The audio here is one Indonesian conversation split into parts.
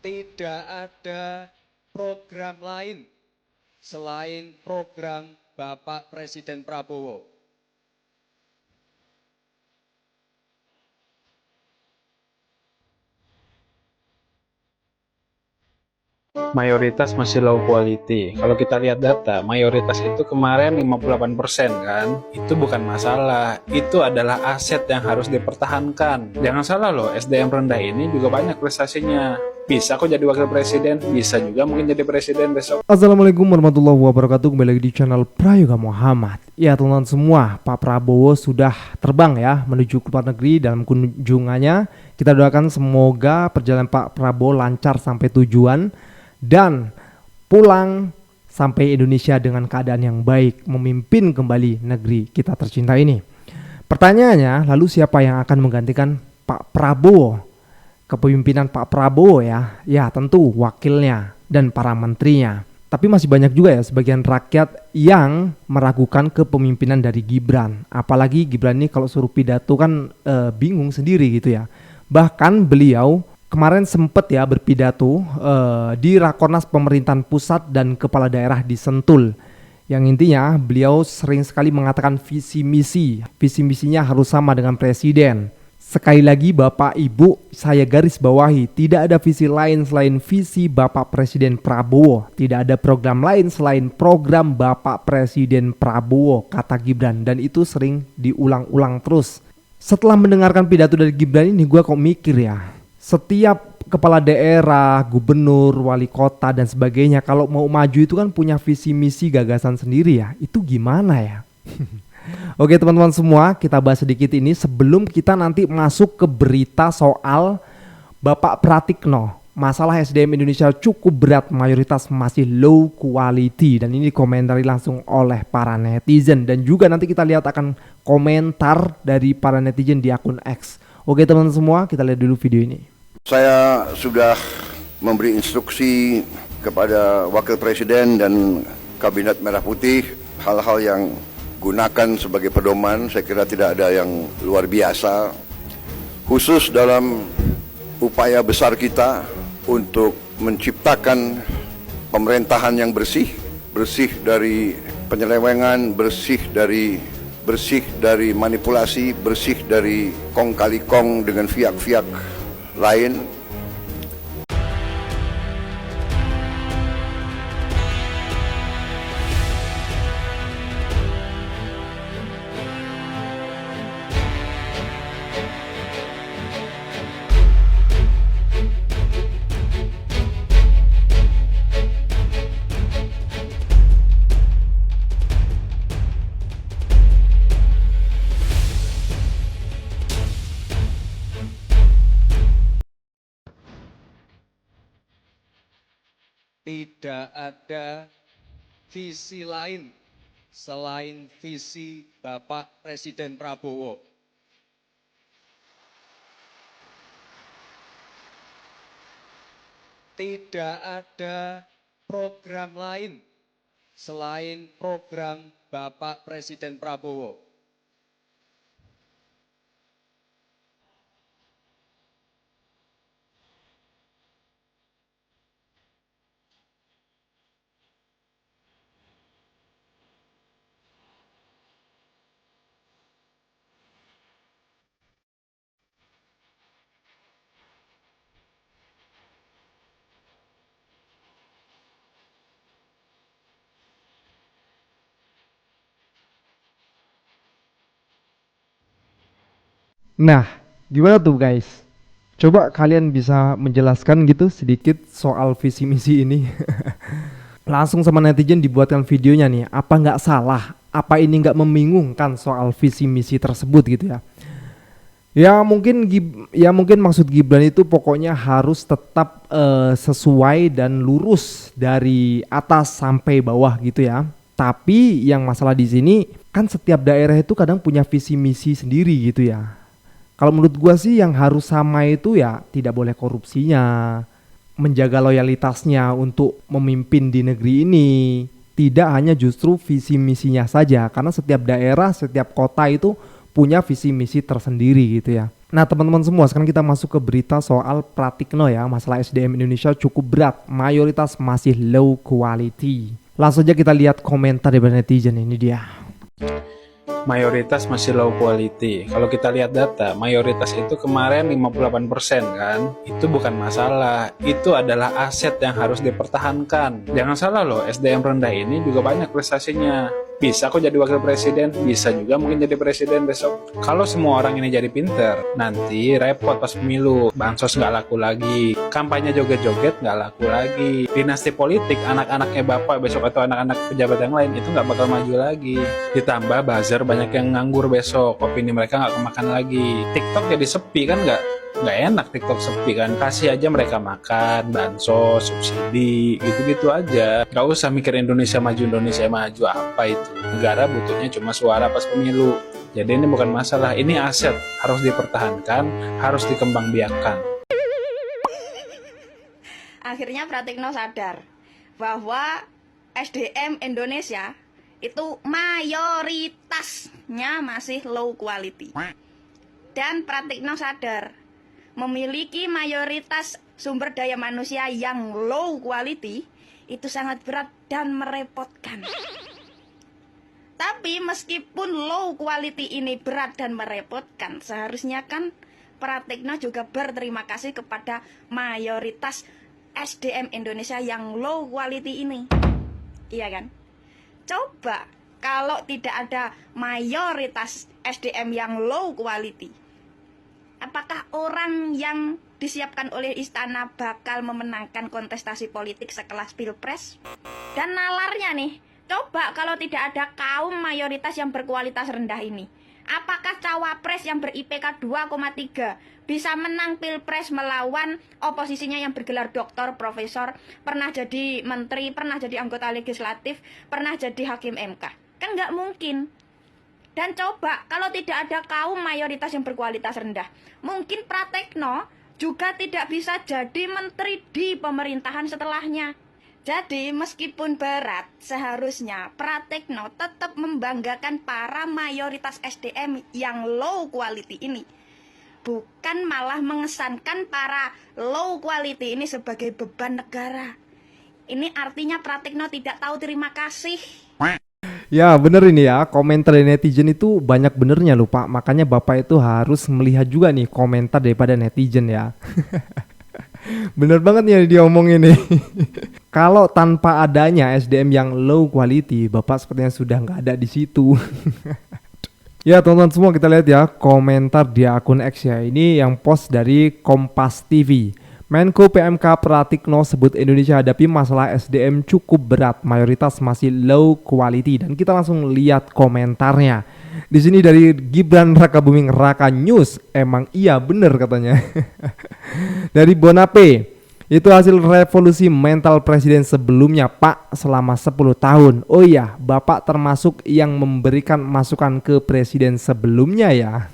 Tidak ada program lain selain program Bapak Presiden Prabowo. Mayoritas masih low quality. Kalau kita lihat data, mayoritas itu kemarin 58% kan. Itu bukan masalah, itu adalah aset yang harus dipertahankan. Jangan salah loh, SDM rendah ini juga banyak prestasinya. Bisa kok jadi wakil presiden, bisa juga mungkin jadi presiden besok. Assalamualaikum warahmatullahi wabarakatuh. Kembali lagi di channel Prayoga Muhammad. Ya teman-teman semua, Pak Prabowo sudah terbang ya menuju ke luar negeri dalam kunjungannya. Kita doakan semoga perjalanan Pak Prabowo lancar sampai tujuan dan pulang sampai Indonesia dengan keadaan yang baik, memimpin kembali negeri kita tercinta ini. Pertanyaannya, lalu siapa yang akan menggantikan Pak Prabowo? Kepemimpinan Pak Prabowo ya tentu wakilnya dan para menterinya. Tapi masih banyak juga ya sebagian rakyat yang meragukan kepemimpinan dari Gibran. Apalagi Gibran ini kalau suruh pidato kan bingung sendiri gitu ya. Bahkan beliau kemarin sempat ya berpidato di Rakornas pemerintahan pusat dan kepala daerah di Sentul. Yang intinya beliau sering sekali mengatakan visi misinya harus sama dengan presiden. Sekali lagi Bapak Ibu, saya garis bawahi, tidak ada visi lain selain visi Bapak Presiden Prabowo. Tidak ada program lain selain program Bapak Presiden Prabowo, kata Gibran. Dan itu sering diulang-ulang terus. Setelah mendengarkan pidato dari Gibran ini, gue kok mikir ya, setiap kepala daerah, gubernur, wali kota dan sebagainya kalau mau maju itu kan punya visi misi gagasan sendiri ya. Itu gimana ya? Oke teman-teman semua, kita bahas sedikit ini sebelum kita nanti masuk ke berita soal Bapak Pratikno. Masalah SDM Indonesia cukup berat, mayoritas masih low quality, dan ini dikomentari langsung oleh para netizen. Dan juga nanti kita lihat akan komentar dari para netizen di akun X. Oke teman-teman semua, kita lihat dulu video ini. Saya sudah memberi instruksi kepada Wakil Presiden dan Kabinet Merah Putih hal-hal yang gunakan sebagai pedoman. Saya kira tidak ada yang luar biasa, khusus dalam upaya besar kita untuk menciptakan pemerintahan yang bersih dari penyelewengan, bersih dari manipulasi, bersih dari kong kali kong dengan pihak-pihak lain. Tidak ada visi lain selain visi Bapak Presiden Prabowo. Tidak ada program lain selain program Bapak Presiden Prabowo. Nah, gimana tuh guys? Coba kalian bisa menjelaskan gitu sedikit soal visi misi ini. Langsung sama netizen dibuatkan videonya nih. Apa nggak salah? Apa ini nggak membingungkan soal visi misi tersebut gitu ya? Ya mungkin maksud Gibran itu pokoknya harus tetap sesuai dan lurus dari atas sampai bawah gitu ya. Tapi yang masalah di sini kan setiap daerah itu kadang punya visi misi sendiri gitu ya. Kalau menurut gua sih yang harus sama itu ya tidak boleh korupsinya, menjaga loyalitasnya untuk memimpin di negeri ini. Tidak hanya justru visi misinya saja, karena setiap daerah, setiap kota itu punya visi misi tersendiri gitu ya. Nah teman-teman semua, sekarang kita masuk ke berita soal Pratikno ya. Masalah SDM Indonesia cukup berat, mayoritas masih low quality. Langsung aja kita lihat komentar dari netizen, ini dia. Mayoritas masih low quality. Kalau kita lihat data, mayoritas itu kemarin 58% kan. Itu bukan masalah, itu adalah aset yang harus dipertahankan. Jangan salah loh, SDM rendah ini juga banyak prestasinya. Bisa kok jadi wakil presiden, bisa juga mungkin jadi presiden besok. Kalau semua orang ini jadi pinter, nanti repot pas pemilu. Bansos nggak laku lagi, kampanye joget-joget nggak laku lagi. Dinasti politik, anak-anaknya bapak besok atau anak-anak pejabat yang lain itu nggak bakal maju lagi. Ditambah buzzer banyak yang nganggur besok, opini mereka nggak kemakan lagi. TikTok jadi sepi kan nggak enak TikTok sepi kan. Kasih aja mereka makan, bansos, subsidi, gitu-gitu aja. Nggak usah mikir Indonesia maju apa itu. Negara butuhnya cuma suara pas pemilu. Jadi ini bukan masalah, ini aset. Harus dipertahankan, harus dikembangbiakkan. Akhirnya Pratikno sadar bahwa SDM Indonesia itu mayoritasnya masih low quality. Dan Pratikno sadar memiliki mayoritas sumber daya manusia yang low quality itu sangat berat dan merepotkan. Tapi meskipun low quality ini berat dan merepotkan, seharusnya kan Pratikno juga berterima kasih kepada mayoritas SDM Indonesia yang low quality ini. Iya kan? Coba kalau tidak ada mayoritas SDM yang low quality, apakah orang yang disiapkan oleh istana bakal memenangkan kontestasi politik sekelas Pilpres? Dan nalarnya nih, coba kalau tidak ada kaum mayoritas yang berkualitas rendah ini, apakah cawapres yang ber-IPK 2,3 bisa menang Pilpres melawan oposisinya yang bergelar doktor, profesor, pernah jadi menteri, pernah jadi anggota legislatif, pernah jadi hakim MK? Kan nggak mungkin. Dan coba kalau tidak ada kaum mayoritas yang berkualitas rendah, mungkin Pratikno juga tidak bisa jadi menteri di pemerintahan setelahnya. Jadi meskipun berat, seharusnya Pratikno tetap membanggakan para mayoritas SDM yang low quality ini. Bukan malah mengesankan para low quality ini sebagai beban negara. Ini artinya Pratikno tidak tahu terima kasih. Ya bener ini ya, komentar dari netizen itu banyak benernya loh Pak. Makanya Bapak itu harus melihat juga nih komentar daripada netizen ya. Bener banget nih yang dia omongin nih. Kalau tanpa adanya SDM yang low quality, Bapak sepertinya sudah nggak ada di situ. Ya teman-teman semua, kita lihat ya komentar di akun X ya. Ini yang post dari Kompas TV. Menko PMK Pratikno sebut Indonesia hadapi masalah SDM cukup berat, mayoritas masih low quality. Dan kita langsung lihat komentarnya. Di sini dari Gibran Rakabuming Raka News, emang iya bener katanya. Dari Bonape, itu hasil revolusi mental presiden sebelumnya Pak selama 10 tahun. Oh iya, Bapak termasuk yang memberikan masukan ke presiden sebelumnya ya.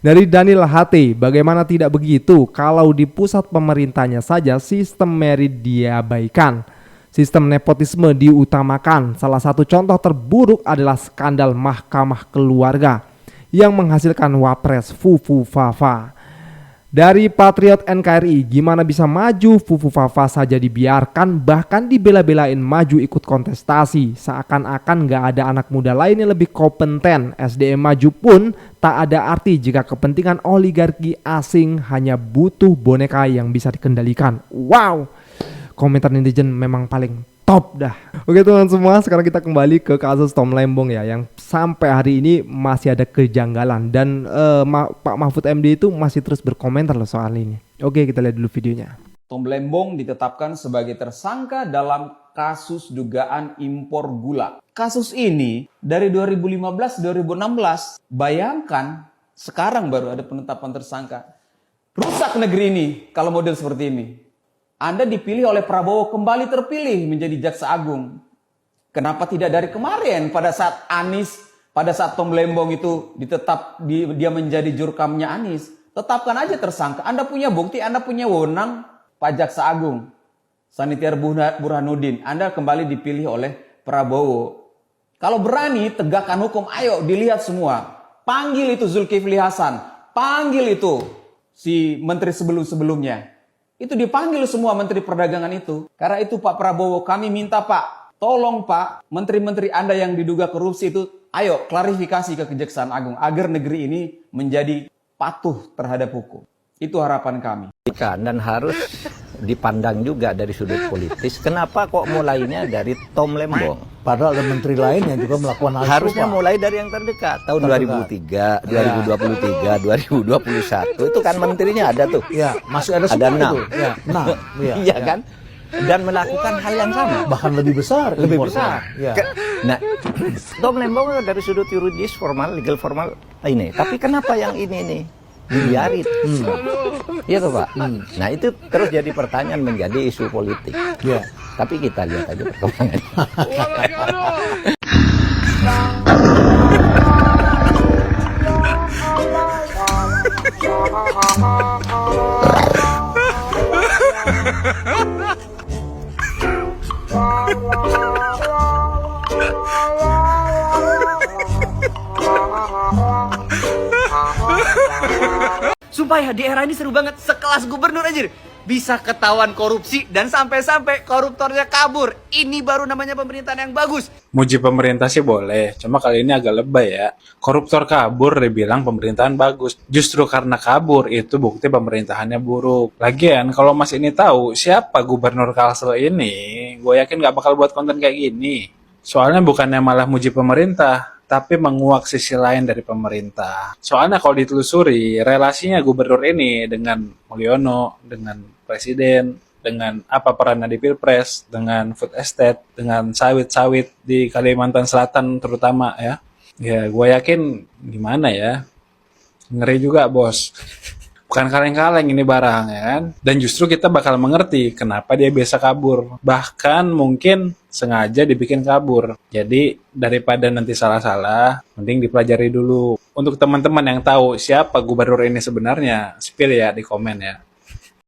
Dari Daniel HT, bagaimana tidak begitu kalau di pusat pemerintahnya saja sistem merit diabaikan, sistem nepotisme diutamakan. Salah satu contoh terburuk adalah skandal Mahkamah Keluarga yang menghasilkan Wapres Fufu Fafa. Dari Patriot NKRI, gimana bisa maju Fufu Fafa saja dibiarkan, bahkan dibela-belain maju ikut kontestasi, seakan-akan gak ada anak muda lain yang lebih kompeten. SDM maju pun tak ada arti jika kepentingan oligarki asing hanya butuh boneka yang bisa dikendalikan. Wow, komentar netizen memang paling top dah. Oke teman-teman semua, sekarang kita kembali ke kasus Tom Lembong ya, yang sampai hari ini masih ada kejanggalan. Dan Pak Mahfud MD itu masih terus berkomentar loh soal ini. Oke, kita lihat dulu videonya. Tom Lembong ditetapkan sebagai tersangka dalam kasus dugaan impor gula. Kasus ini dari 2015-2016, bayangkan sekarang baru ada penetapan tersangka. Rusak negeri ini kalau model seperti ini. Anda dipilih oleh Prabowo, kembali terpilih menjadi Jaksa Agung. Kenapa tidak dari kemarin pada saat Anies, pada saat Tom Lembong itu dia menjadi jurkamnya Anies? Tetapkan aja tersangka. Anda punya bukti, Anda punya wewenang, Pak Jaksa Agung. Sanitiar Burhanuddin, Anda kembali dipilih oleh Prabowo. Kalau berani tegakkan hukum, ayo dilihat semua. Panggil itu Zulkifli Hasan, panggil itu si menteri sebelum-sebelumnya. Itu dipanggil semua menteri perdagangan itu. Karena itu Pak Prabowo, kami minta Pak, tolong Pak, menteri-menteri Anda yang diduga korupsi itu, ayo klarifikasi ke Kejaksaan Agung agar negeri ini menjadi patuh terhadap hukum. Itu harapan kami. Dan harus dipandang juga dari sudut politis. Kenapa kok mulainya dari Tom Lembong? Padahal ada menteri lain yang juga melakukan hal Harusnya serupa. mulai dari yang terdekat. Tahun 2003, 2023, 2021 itu kan menterinya ada tuh. Ya, masih ada Ada 6 6. itu. Ya, 6. Ya, Iya kan? Dan melakukan hal yang sama. Bahkan lebih besar. Lebih impornya. besar. Ya. Nah, Tom Lembong dari sudut yuridis formal, legal formal ini. Tapi kenapa yang ini nih dibiarin? Iya tuh Pak. Nah itu terus jadi pertanyaan, menjadi isu politik. Ya. Tapi kita lihat aja perkembangannya. Sumpah ya, di era ini seru banget. Sekelas gubernur aja bisa ketahuan korupsi dan sampai-sampai koruptornya kabur. Ini baru namanya pemerintahan yang bagus. Muji pemerintah sih boleh, cuma kali ini agak lebay ya. Koruptor kabur dibilang pemerintahan bagus. Justru karena kabur itu bukti pemerintahannya buruk. Lagian kalau Mas ini tahu siapa gubernur Kalsel ini, gue yakin gak bakal buat konten kayak gini. Soalnya bukannya malah muji pemerintah, tapi menguak sisi lain dari pemerintah. Soalnya kalau ditelusuri, relasinya gubernur ini dengan Mulyono, dengan presiden, dengan apa perannya di Pilpres, dengan food estate, dengan sawit-sawit di Kalimantan Selatan terutama ya. Ya, gue yakin gimana ya, ngeri juga bos. Bukan kaleng-kaleng ini barang ya kan. Dan justru kita bakal mengerti kenapa dia biasa kabur. Bahkan mungkin sengaja dibikin kabur. Jadi daripada nanti salah-salah, mending dipelajari dulu. Untuk teman-teman yang tahu siapa gubernur ini sebenarnya, spill ya di komen ya.